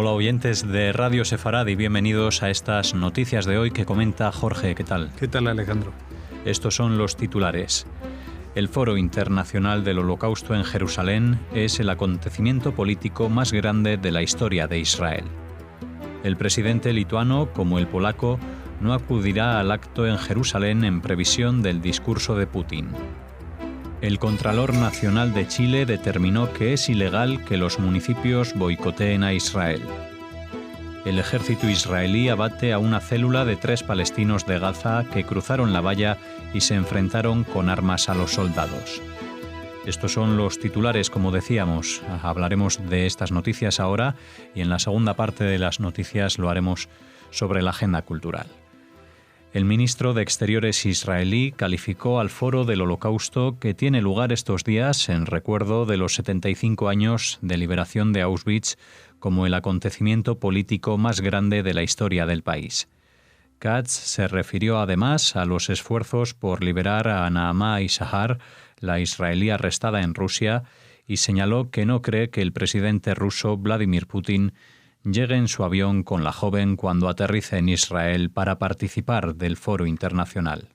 Hola oyentes de Radio Sefaradi, bienvenidos a estas noticias de hoy que comenta Jorge. ¿Qué tal? ¿Qué tal, Alejandro? Estos son los titulares. El Foro Internacional del Holocausto en Jerusalén es el acontecimiento político más grande de la historia de Israel. El presidente lituano, como el polaco, no acudirá al acto en Jerusalén en previsión del discurso de Putin. El Contralor Nacional de Chile determinó que es ilegal que los municipios boicoteen a Israel. El ejército israelí abate a una célula de 3 palestinos de Gaza que cruzaron la valla y se enfrentaron con armas a los soldados. Estos son los titulares, como decíamos. Hablaremos de estas noticias ahora y en la segunda parte de las noticias lo haremos sobre la agenda cultural. El ministro de Exteriores israelí calificó al Foro del Holocausto que tiene lugar estos días en recuerdo de los 75 años de liberación de Auschwitz como el acontecimiento político más grande de la historia del país. Katz se refirió además a los esfuerzos por liberar a Naamá Isahar, la israelí arrestada en Rusia, y señaló que no cree que el presidente ruso Vladimir Putin llegue en su avión con la joven cuando aterrice en Israel para participar del foro internacional.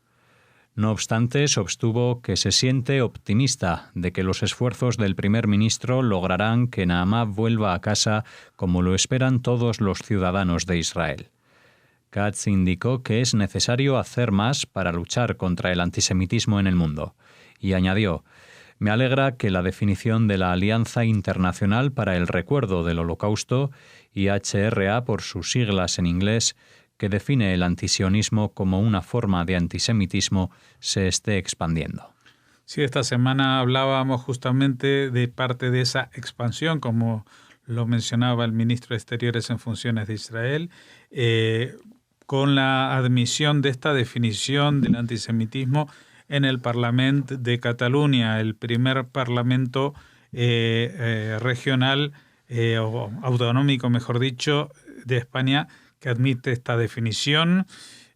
No obstante, sostuvo que se siente optimista de que los esfuerzos del primer ministro lograrán que Naamá vuelva a casa como lo esperan todos los ciudadanos de Israel. Katz indicó que es necesario hacer más para luchar contra el antisemitismo en el mundo, y añadió: «Me alegra que la definición de la Alianza Internacional para el Recuerdo del Holocausto, IHRA por sus siglas en inglés, que define el antisionismo como una forma de antisemitismo, se esté expandiendo». Sí, esta semana hablábamos justamente de parte de esa expansión, como lo mencionaba el ministro de Exteriores en funciones de Israel, con la admisión de esta definición del antisemitismo en el Parlamento de Cataluña, el primer parlamento regional o autonómico, mejor dicho, de España que admite esta definición.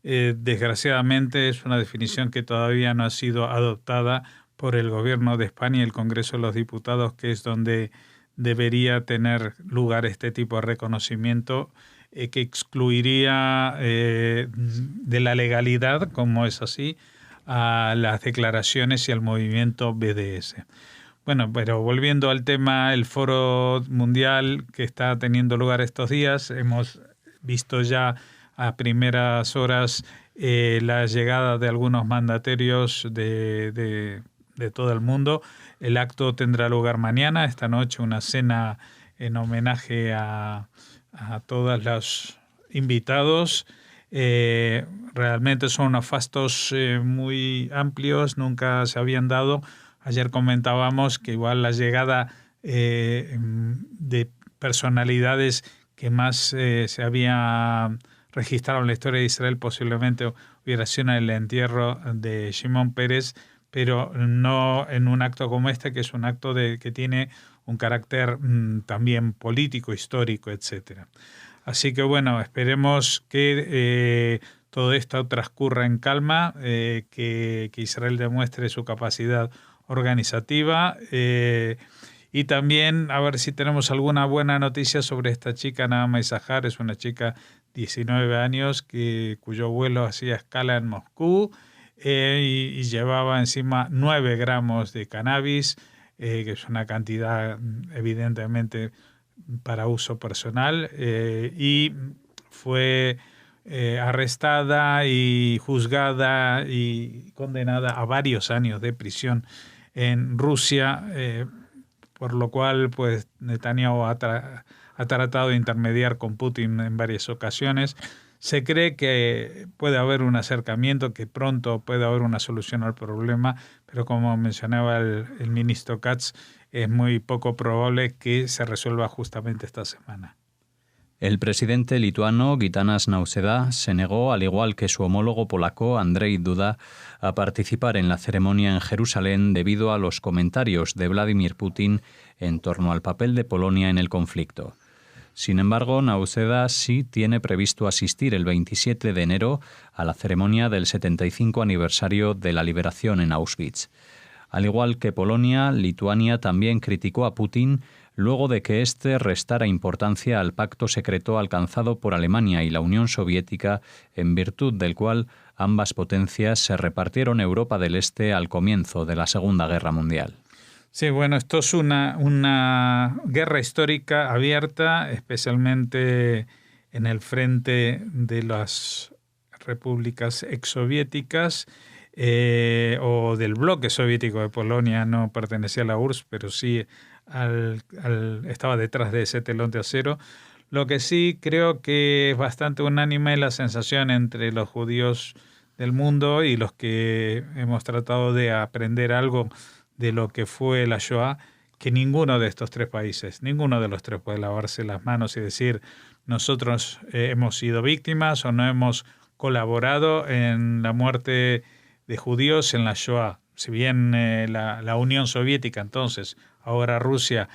Desgraciadamente es una definición que todavía no ha sido adoptada por el Gobierno de España y el Congreso de los Diputados, que es donde debería tener lugar este tipo de reconocimiento que excluiría de la legalidad, como es así, a las declaraciones y al movimiento BDS. Bueno, pero volviendo al tema, el Foro Mundial que está teniendo lugar estos días, hemos visto ya a primeras horas la llegada de algunos mandatarios de todo el mundo. El acto tendrá lugar mañana, esta noche, una cena en homenaje a todos los invitados. Realmente son unos fastos muy amplios, nunca se habían dado. Ayer comentábamos que igual la llegada de personalidades que más se había registrado en la historia de Israel posiblemente hubiera sido en el entierro de Shimon Peres, pero no en un acto como este, que es un acto que tiene un carácter también político, histórico, etcétera. Así que bueno, esperemos que todo esto transcurra en calma, que Israel demuestre su capacidad organizativa y también a ver si tenemos alguna buena noticia sobre esta chica Naamá Isahar. Es una chica de 19 años cuyo vuelo hacía escala en Moscú y llevaba encima 9 gramos de cannabis, que es una cantidad evidentemente para uso personal, y fue arrestada y juzgada y condenada a varios años de prisión en Rusia, por lo cual pues Netanyahu ha tratado de intermediar con Putin en varias ocasiones. Se cree que puede haber un acercamiento, que pronto puede haber una solución al problema, pero como mencionaba el ministro Katz, es muy poco probable que se resuelva justamente esta semana. El presidente lituano Gitanas Nausėda se negó, al igual que su homólogo polaco Andrzej Duda, a participar en la ceremonia en Jerusalén debido a los comentarios de Vladimir Putin en torno al papel de Polonia en el conflicto. Sin embargo, Nausėda sí tiene previsto asistir el 27 de enero a la ceremonia del 75 aniversario de la liberación en Auschwitz. Al igual que Polonia, Lituania también criticó a Putin luego de que éste restara importancia al pacto secreto alcanzado por Alemania y la Unión Soviética, en virtud del cual ambas potencias se repartieron Europa del Este al comienzo de la Segunda Guerra Mundial. Sí, bueno, esto es una guerra histórica abierta, especialmente en el frente de las repúblicas exsoviéticas o del bloque soviético de Polonia. No pertenecía a la URSS, pero sí estaba detrás de ese telón de acero. Lo que sí creo que es bastante unánime la sensación entre los judíos del mundo y los que hemos tratado de aprender algo de lo que fue la Shoah, que ninguno de estos tres países, ninguno de los tres puede lavarse las manos y decir nosotros hemos sido víctimas o no hemos colaborado en la muerte de judíos en la Shoah. Si bien la Unión Soviética, entonces, ahora Rusia,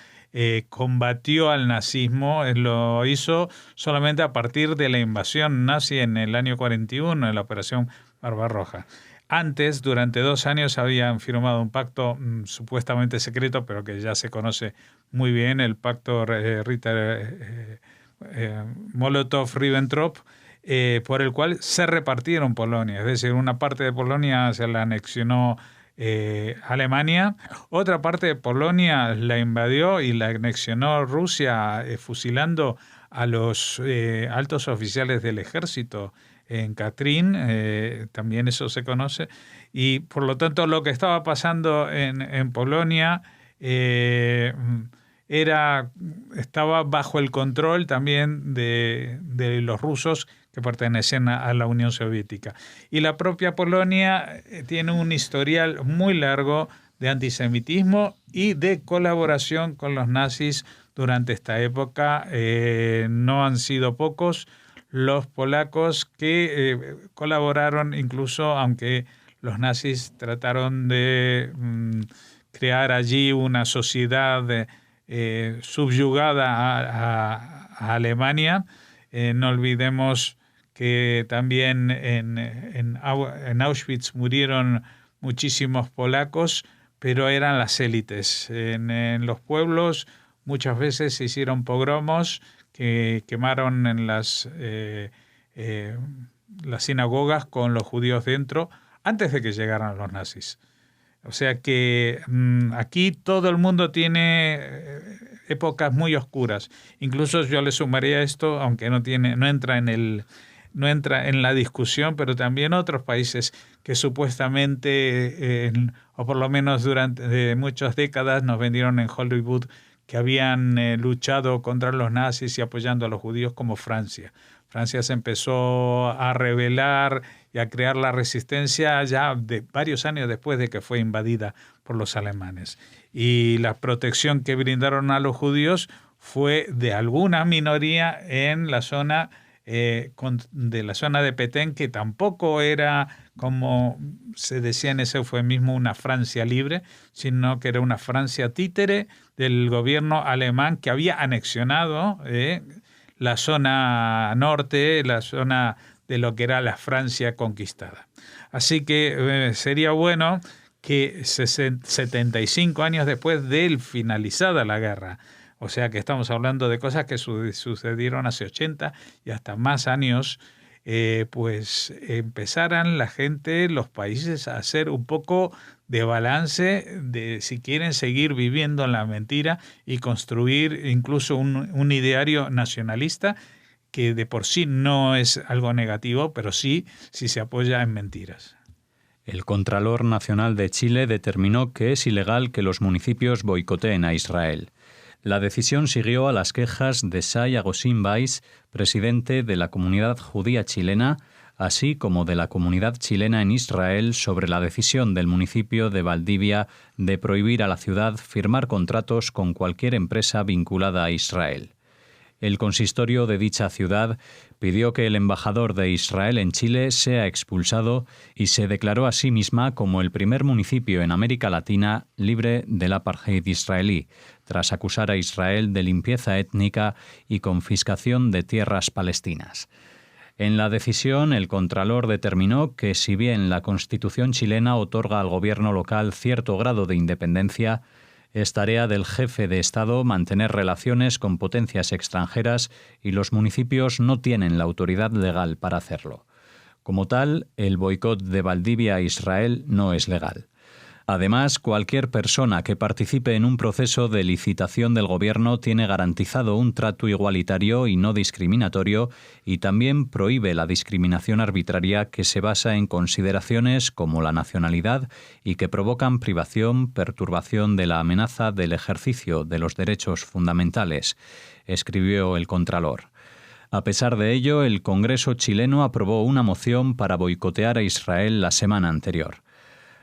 combatió al nazismo, lo hizo solamente a partir de la invasión nazi en el año 41, en la Operación Barbarroja. Antes, durante 2 años, habían firmado un pacto supuestamente secreto, pero que ya se conoce muy bien, el pacto Molotov-Ribbentrop, por el cual se repartieron Polonia. Es decir, una parte de Polonia se la anexionó Alemania, otra parte de Polonia la invadió y la anexionó Rusia, fusilando a los altos oficiales del ejército en Katyn, también eso se conoce, y por lo tanto lo que estaba pasando en Polonia estaba bajo el control también de los rusos que pertenecen a la Unión Soviética. Y la propia Polonia tiene un historial muy largo de antisemitismo y de colaboración con los nazis durante esta época. No han sido pocos los polacos que colaboraron, incluso aunque los nazis trataron de crear allí una sociedad subyugada a Alemania. No olvidemos que también en Auschwitz murieron muchísimos polacos, pero eran las élites. En los pueblos muchas veces se hicieron pogromos que quemaron en las sinagogas con los judíos dentro antes de que llegaran los nazis. O sea que aquí todo el mundo tiene épocas muy oscuras. Incluso yo le sumaría esto, aunque no entra en la discusión, pero también otros países que supuestamente, o por lo menos durante muchas décadas, nos vendieron en Hollywood que habían luchado contra los nazis y apoyando a los judíos, como Francia. Francia se empezó a rebelar y a crear la resistencia ya de varios años después de que fue invadida por los alemanes. Y la protección que brindaron a los judíos fue de alguna minoría en la zona de Petén, que tampoco era, como se decía en ese eufemismo, una Francia libre, sino que era una Francia títere del gobierno alemán que había anexionado la zona norte, la zona de lo que era la Francia conquistada. Así que sería bueno que 75 años después de finalizada la guerra, o sea que estamos hablando de cosas que sucedieron hace 80 y hasta más años, pues empezaran la gente, los países, a hacer un poco de balance de si quieren seguir viviendo en la mentira y construir incluso un ideario nacionalista que de por sí no es algo negativo, pero sí si se apoya en mentiras. El Contralor Nacional de Chile determinó que es ilegal que los municipios boicoteen a Israel. La decisión siguió a las quejas de Shai Agosin Weiss, presidente de la comunidad judía chilena, así como de la comunidad chilena en Israel, sobre la decisión del municipio de Valdivia de prohibir a la ciudad firmar contratos con cualquier empresa vinculada a Israel. El consistorio de dicha ciudad pidió que el embajador de Israel en Chile sea expulsado y se declaró a sí misma como el primer municipio en América Latina libre del apartheid israelí, tras acusar a Israel de limpieza étnica y confiscación de tierras palestinas. En la decisión, el Contralor determinó que si bien la Constitución chilena otorga al gobierno local cierto grado de independencia, es tarea del jefe de Estado mantener relaciones con potencias extranjeras y los municipios no tienen la autoridad legal para hacerlo. Como tal, el boicot de Valdivia a Israel no es legal. Además, cualquier persona que participe en un proceso de licitación del gobierno tiene garantizado un trato igualitario y no discriminatorio y también prohíbe la discriminación arbitraria que se basa en consideraciones como la nacionalidad y que provocan privación, perturbación de la amenaza del ejercicio de los derechos fundamentales, escribió el Contralor. A pesar de ello, el Congreso chileno aprobó una moción para boicotear a Israel la semana anterior.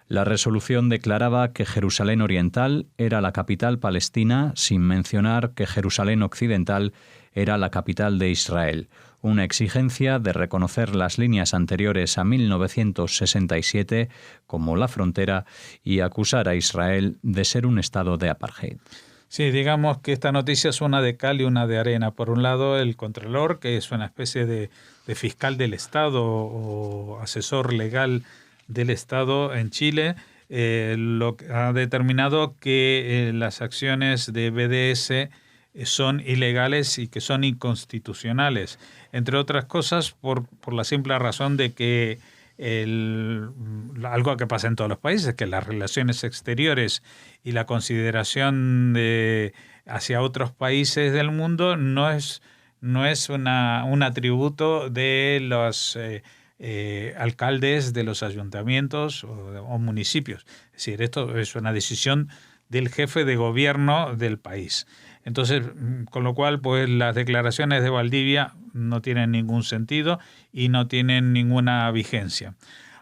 La resolución declaraba que Jerusalén Oriental era la capital palestina sin mencionar que Jerusalén Occidental era la capital de Israel, una exigencia de reconocer las líneas anteriores a 1967 como la frontera y acusar a Israel de ser un estado de apartheid. Sí, digamos que esta noticia es una de cal y una de arena. Por un lado, el Contralor, que es una especie de fiscal del Estado o asesor legal del Estado en Chile, lo que ha determinado que las acciones de BDS son ilegales y que son inconstitucionales, entre otras cosas por la simple razón de que algo que pasa en todos los países, que las relaciones exteriores y la consideración hacia otros países del mundo no es un atributo de los alcaldes de los ayuntamientos o municipios. Es decir, esto es una decisión del jefe de gobierno del país. Entonces, con lo cual, pues las declaraciones de Valdivia no tienen ningún sentido y no tienen ninguna vigencia.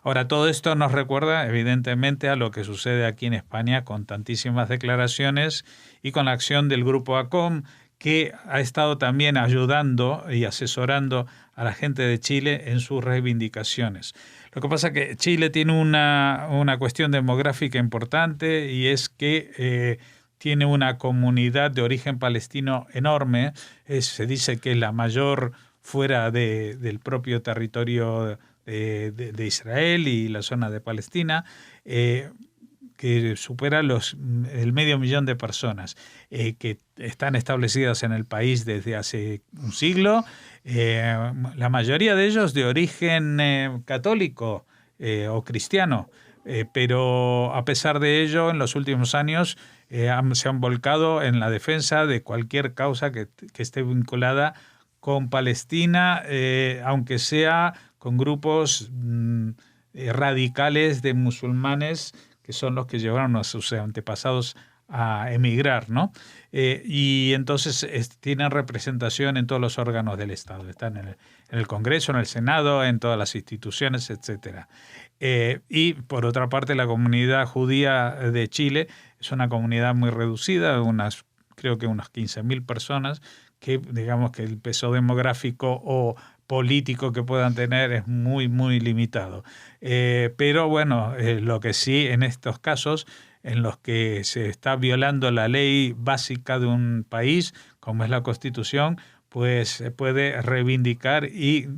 Ahora, todo esto nos recuerda, evidentemente, a lo que sucede aquí en España con tantísimas declaraciones y con la acción del Grupo ACOM, que ha estado también ayudando y asesorando a la gente de Chile en sus reivindicaciones. Lo que pasa es que Chile tiene una cuestión demográfica importante y es que tiene una comunidad de origen palestino enorme. Se dice que es la mayor fuera del propio territorio de Israel y la zona de Palestina, que supera el 500.000 de personas que están establecidas en el país desde hace un siglo, la mayoría de ellos de origen católico o cristiano, pero a pesar de ello, en los últimos años se han volcado en la defensa de cualquier causa que esté vinculada con Palestina, aunque sea con grupos radicales de musulmanes que son los que llevaron a sus antepasados a emigrar, ¿no? Y entonces tienen representación en todos los órganos del Estado. Están en el Congreso, en el Senado, en todas las instituciones, etcétera. Y por otra parte, la comunidad judía de Chile es una comunidad muy reducida, creo que unas 15.000 personas, que digamos que el peso demográfico o político que puedan tener es muy, muy limitado. Pero bueno, lo que sí en estos casos en los que se está violando la ley básica de un país, como es la Constitución, pues se puede reivindicar y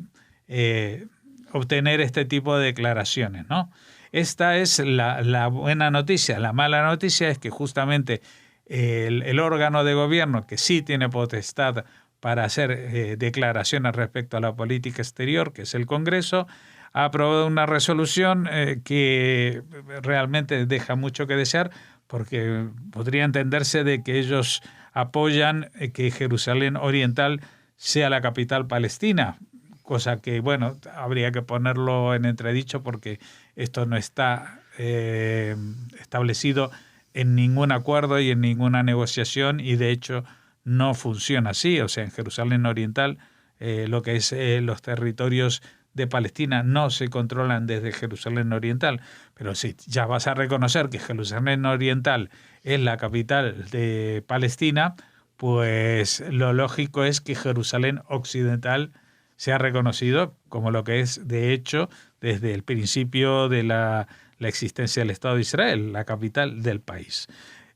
obtener este tipo de declaraciones, ¿no? Esta es la buena noticia. La mala noticia es que justamente el órgano de gobierno que sí tiene potestad para hacer declaraciones respecto a la política exterior, que es el Congreso, ha aprobado una resolución que realmente deja mucho que desear, porque podría entenderse de que ellos apoyan que Jerusalén Oriental sea la capital palestina, cosa que, bueno, habría que ponerlo en entredicho porque esto no está establecido en ningún acuerdo y en ninguna negociación, y de hecho no funciona así. O sea, en Jerusalén Oriental lo que es los territorios de Palestina no se controlan desde Jerusalén Oriental, pero si ya vas a reconocer que Jerusalén Oriental es la capital de Palestina, pues lo lógico es que Jerusalén Occidental sea reconocido como lo que es, de hecho, desde el principio de la existencia del Estado de Israel, la capital del país.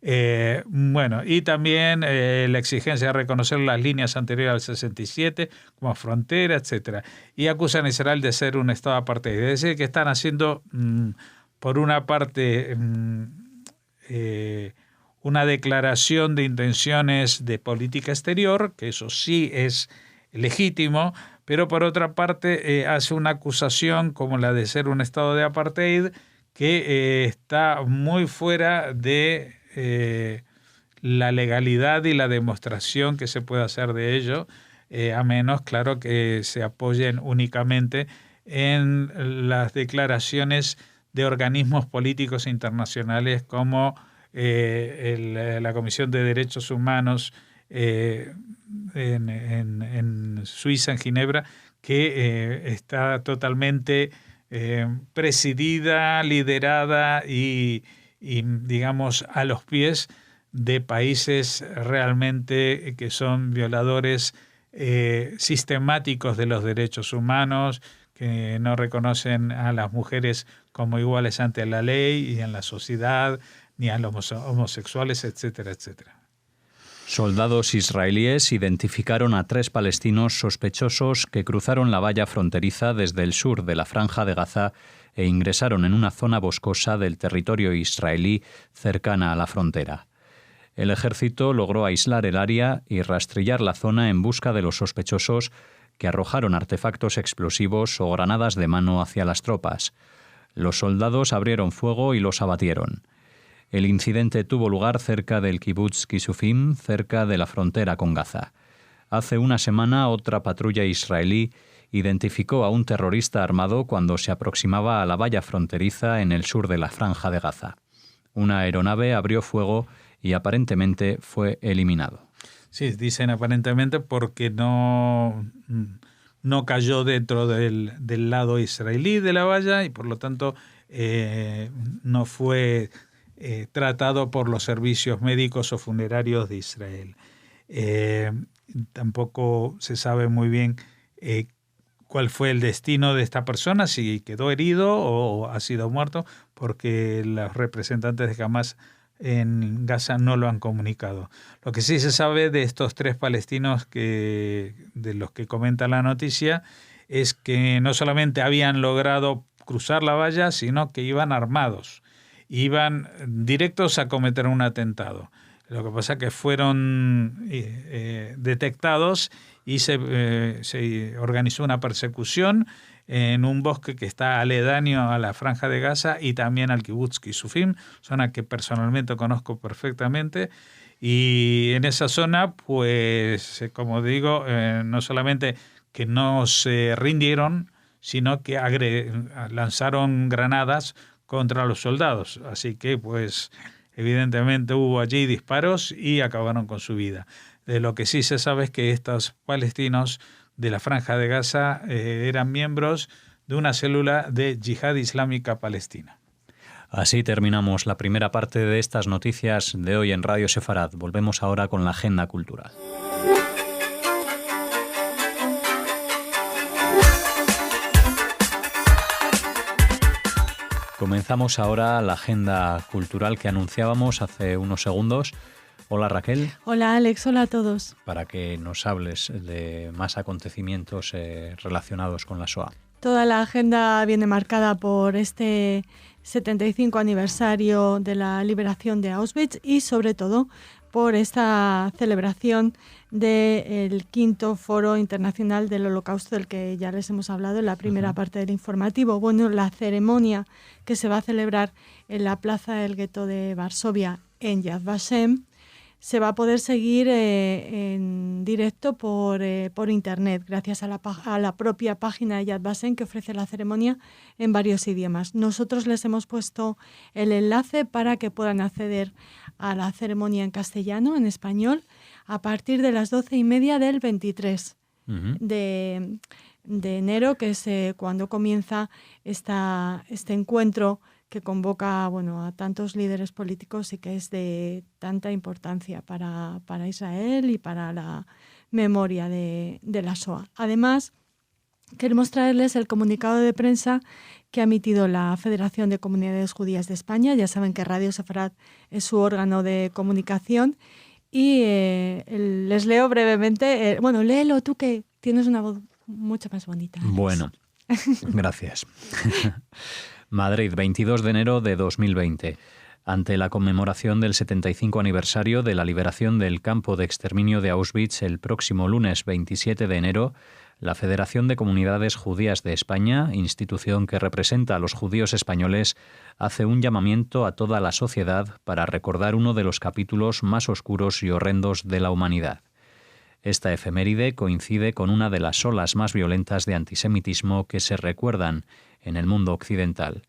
Bueno, y también la exigencia de reconocer las líneas anteriores al 67 como frontera, etcétera. Y acusan a Israel de ser un Estado apartheid. Es decir, que están haciendo, por una parte, una declaración de intenciones de política exterior, que eso sí es legítimo, pero por otra parte hace una acusación como la de ser un Estado de apartheid que está muy fuera de la legalidad y la demostración que se puede hacer de ello, a menos, claro, que se apoyen únicamente en las declaraciones de organismos políticos internacionales como la Comisión de Derechos Humanos en Suiza, en Ginebra, que está totalmente presidida, liderada y, digamos, a los pies de países realmente que son violadores sistemáticos de los derechos humanos, que no reconocen a las mujeres como iguales ante la ley y en la sociedad, ni a los homosexuales, etcétera, etcétera. Soldados israelíes identificaron a 3 palestinos sospechosos que cruzaron la valla fronteriza desde el sur de la Franja de Gaza e ingresaron en una zona boscosa del territorio israelí cercana a la frontera. El ejército logró aislar el área y rastrillar la zona en busca de los sospechosos, que arrojaron artefactos explosivos o granadas de mano hacia las tropas. Los soldados abrieron fuego y los abatieron. El incidente tuvo lugar cerca del kibutz Kisufim, cerca de la frontera con Gaza. Hace una semana, otra patrulla israelí identificó a un terrorista armado cuando se aproximaba a la valla fronteriza en el sur de la Franja de Gaza. Una aeronave abrió fuego y aparentemente fue eliminado. Sí, dicen aparentemente porque no cayó dentro del lado israelí de la valla y por lo tanto no fue tratado por los servicios médicos o funerarios de Israel. Tampoco se sabe muy bien cuál fue el destino de esta persona, si quedó herido o ha sido muerto, porque los representantes de Hamas en Gaza no lo han comunicado. Lo que sí se sabe de estos 3 palestinos de los que comenta la noticia es que no solamente habían logrado cruzar la valla, sino que iban armados. Iban directos a cometer un atentado. Lo que pasa es que fueron detectados y se organizó una persecución en un bosque que está aledaño a la Franja de Gaza y también al kibutz Kisufim, zona que personalmente conozco perfectamente. Y en esa zona, pues, como digo, no solamente que no se rindieron, sino que lanzaron granadas contra los soldados. Así que, pues, evidentemente hubo allí disparos y acabaron con su vida. De lo que sí se sabe es que estos palestinos de la Franja de Gaza eran miembros de una célula de Yihad Islámica Palestina. Así terminamos la primera parte de estas noticias de hoy en Radio Sefarad. Volvemos ahora con la agenda cultural. Comenzamos ahora la agenda cultural que anunciábamos hace unos segundos. Hola Raquel. Hola Alex, hola a todos. Para que nos hables de más acontecimientos relacionados con la Shoah. Toda la agenda viene marcada por este 75 aniversario de la liberación de Auschwitz y sobre todo por esta celebración del 5º Foro Internacional del Holocausto, del que ya les hemos hablado en la primera parte del informativo. Bueno, la ceremonia que se va a celebrar en la plaza del gueto de Varsovia en Yad Vashem se va a poder seguir en directo por internet, gracias a la propia página de Yad Vashem, que ofrece la ceremonia en varios idiomas. Nosotros les hemos puesto el enlace para que puedan acceder a la ceremonia en castellano, en español, a partir de las 12:30 del 23 de enero, que es cuando comienza este encuentro que convoca, bueno, a tantos líderes políticos y que es de tanta importancia para Israel y para la memoria de la Shoah. Además, queremos traerles el comunicado de prensa que ha emitido la Federación de Comunidades Judías de España. Ya saben que Radio Sefarad es su órgano de comunicación y les leo brevemente. Bueno, léelo tú, que tienes una voz mucho más bonita. Alex. Bueno, gracias. Madrid, 22 de enero de 2020. Ante la conmemoración del 75 aniversario de la liberación del campo de exterminio de Auschwitz el próximo lunes 27 de enero, la Federación de Comunidades Judías de España, institución que representa a los judíos españoles, hace un llamamiento a toda la sociedad para recordar uno de los capítulos más oscuros y horrendos de la humanidad. Esta efeméride coincide con una de las olas más violentas de antisemitismo que se recuerdan en el mundo occidental.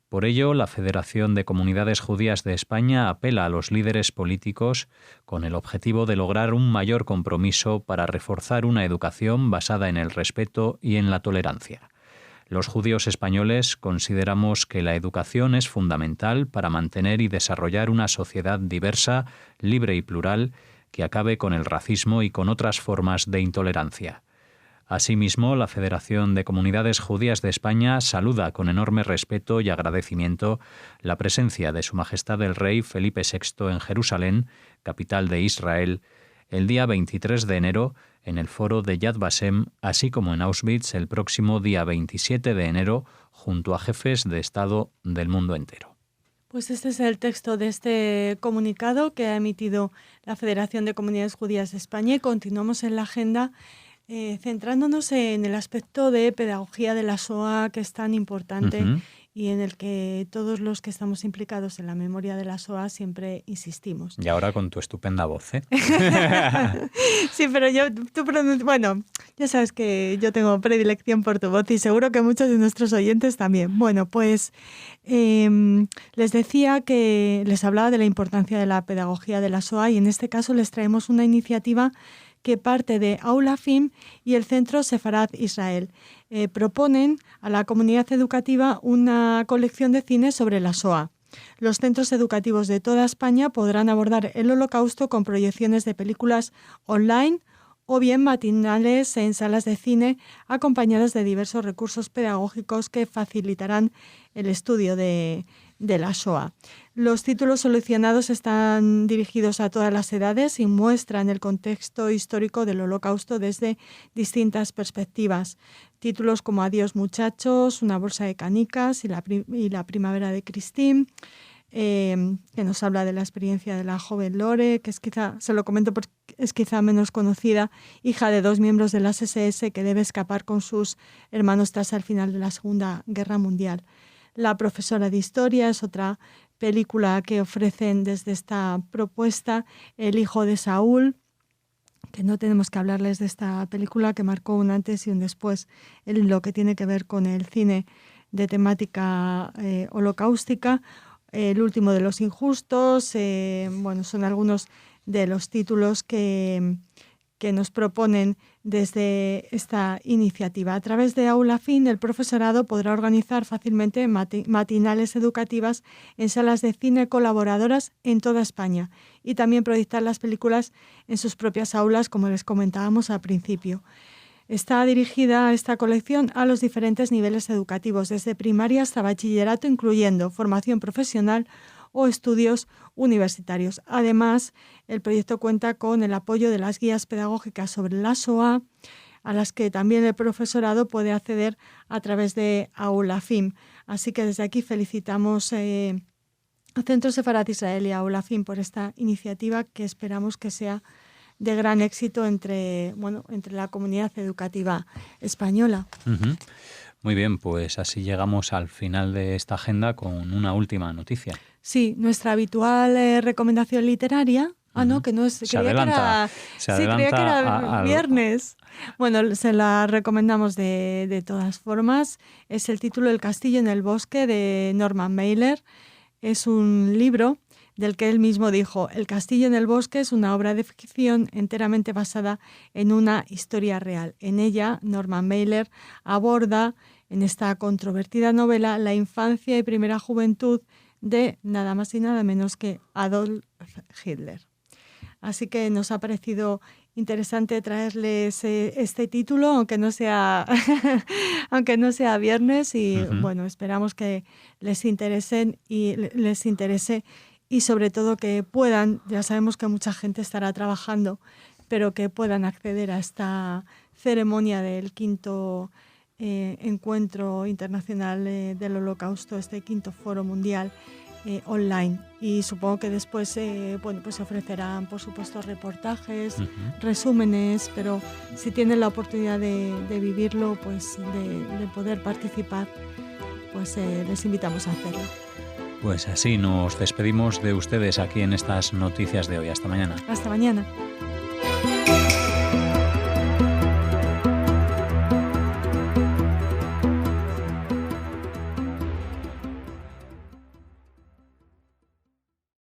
Por ello, la Federación de Comunidades Judías de España apela a los líderes políticos con el objetivo de lograr un mayor compromiso para reforzar una educación basada en el respeto y en la tolerancia. Los judíos españoles consideramos que la educación es fundamental para mantener y desarrollar una sociedad diversa, libre y plural, que acabe con el racismo y con otras formas de intolerancia. Asimismo, la Federación de Comunidades Judías de España saluda con enorme respeto y agradecimiento la presencia de Su Majestad el Rey Felipe VI en Jerusalén, capital de Israel, el día 23 de enero en el foro de Yad Vashem, así como en Auschwitz el próximo día 27 de enero, junto a jefes de Estado del mundo entero. Pues este es el texto de este comunicado que ha emitido la Federación de Comunidades Judías de España, y continuamos en la agenda centrándonos en el aspecto de pedagogía de la Shoah, que es tan importante y en el que todos los que estamos implicados en la memoria de la Shoah siempre insistimos. Y ahora con tu estupenda voz, ¿eh? Sí, pero bueno, ya sabes que yo tengo predilección por tu voz y seguro que muchos de nuestros oyentes también. Bueno, pues les decía que les hablaba de la importancia de la pedagogía de la Shoah, y en este caso les traemos una iniciativa que parte de Aula Fim y el Centro Sefarad Israel. Proponen a la comunidad educativa una colección de cine sobre la Shoah. Los centros educativos de toda España podrán abordar el Holocausto con proyecciones de películas online o bien matinales en salas de cine, acompañadas de diversos recursos pedagógicos que facilitarán el estudio de la Shoah. Los títulos seleccionados están dirigidos a todas las edades y muestran el contexto histórico del Holocausto desde distintas perspectivas. Títulos como Adiós muchachos, Una bolsa de canicas y la primavera de Christine, que nos habla de la experiencia de la joven Lore, que es quizá, se lo comento porque es quizá menos conocida, hija de 2 miembros de las SS que debe escapar con sus hermanos tras el final de la Segunda Guerra Mundial. La profesora de historia es otra película que ofrecen desde esta propuesta. El hijo de Saúl, que no tenemos que hablarles de esta película que marcó un antes y un después en lo que tiene que ver con el cine de temática holocaustica. El último de los injustos, son algunos de los títulos que nos proponen desde esta iniciativa. A través de Aula Fin, el profesorado podrá organizar fácilmente matinales educativas en salas de cine colaboradoras en toda España y también proyectar las películas en sus propias aulas, como les comentábamos al principio. Está dirigida esta colección a los diferentes niveles educativos, desde primaria hasta bachillerato, incluyendo formación profesional o estudios universitarios. Además, el proyecto cuenta con el apoyo de las guías pedagógicas sobre la Shoah, a las que también el profesorado puede acceder a través de Aula Fim. Así que desde aquí felicitamos a Centro Sefarad Israel y a Aula Fim por esta iniciativa, que esperamos que sea de gran éxito entre la comunidad educativa española. Uh-huh. Muy bien, pues así llegamos al final de esta agenda con una última noticia. Sí, nuestra habitual recomendación literaria. No, que no es... Creía que era viernes. Bueno, se la recomendamos de todas formas. Es el título El castillo en el bosque, de Norman Mailer. Es un libro del que él mismo dijo: El castillo en el bosque es una obra de ficción enteramente basada en una historia real. En ella, Norman Mailer aborda en esta controvertida novela la infancia y primera juventud de nada más y nada menos que Adolf Hitler. Así que nos ha parecido interesante traerles este título, aunque no sea aunque no sea viernes, y bueno, esperamos que les interese y sobre todo que puedan, ya sabemos que mucha gente estará trabajando, pero que puedan acceder a esta ceremonia del quinto encuentro internacional del Holocausto, este quinto foro mundial online. Y supongo que después pues se ofrecerán, por supuesto, reportajes, resúmenes, pero si tienen la oportunidad de vivirlo, pues de poder participar, pues les invitamos a hacerlo. Pues así nos despedimos de ustedes aquí en estas noticias de hoy. Hasta mañana. Hasta mañana.